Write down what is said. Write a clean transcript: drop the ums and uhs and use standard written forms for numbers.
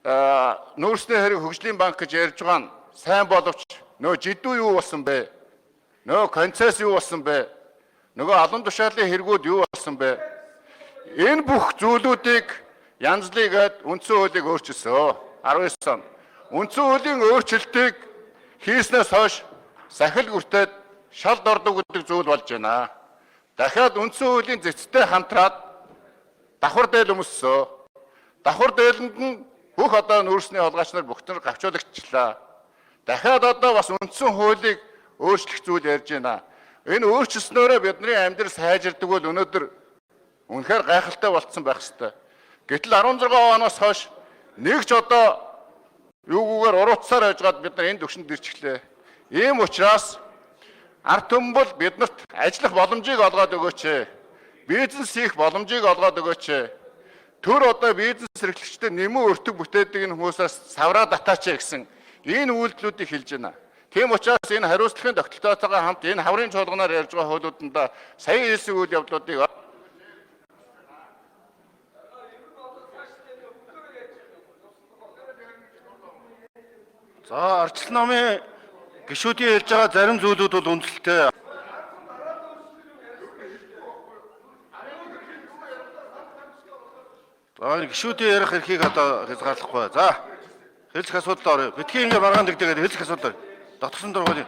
нүүрсний хэрэг хөгжлийн банк гэж ярьж байгаа нь сайн боловч нөө жидүү юу болсон бэ? Нөө концесс юу болсон бэ? Нөгөө алан тушаалын хэрэгүүд юу болсон бэ? Энэ бүх зүйлүүдийг янзлыгээд үндсэн хуулийг өөрчилсөн. 19 он. Үндсэн хуулийн өөрчлөлтийг хийснээс хойш сахил хүртээд шалд ордог гэдэг зүйл болж байна. Дахиад үндсэн хуулийн зэцтэй хамтраад давхар дээл өмссөн. Давхар дээлэнд нь бүх одоо нүүрсний холгооч нар бүгд гавчуулагчлаа. Дахиад одоо бас үндсэн хуулийг өөрчлөх зүйл ярьж байна. Энэ өөрчлөснөөрөө бидний амьдрал сайжирдаг бол өнөөдөр үнэхээр гайхалтай болцсон байх ёстой. Гэтэл 16 оноос хойш нэг ч одоо юугүйгээр урууцсаар байжгаад бид нар энэ төвшөнд ирчихлээ. Ийм учраас ард түмэн бол биднэрт ажиллах боломжийг олгоод өгөөч. Бизнес хийх боломжийг олгоод өгөөч. Төр одоо бизнес эрхлэгчдэд нэмэн өртөг бүтээдэг энэ хүмүүсээс савраа татаач гэсэн энэ үйлдэлүүдийг хэлж байна. Тийм учраас энэ хариуцлагын тогтолцоотойгоо хамт энэ хаврын чуулганаар ярьж байгаа хуулиуданд сая хэлсэн үйл явдлуудыг За арчлан намын гишүүдийн хэлж байгаа зарим зүйлүүд бол үнэлэлтэй. За энэ гишүүдийн ярих эрхийг одоо хязгаарлахгүй. За хэлцэх асуудал орё. Битгий ингээ маргаан дэгдээгээд хэлцэх асуудал. Дотгосон дургуйлын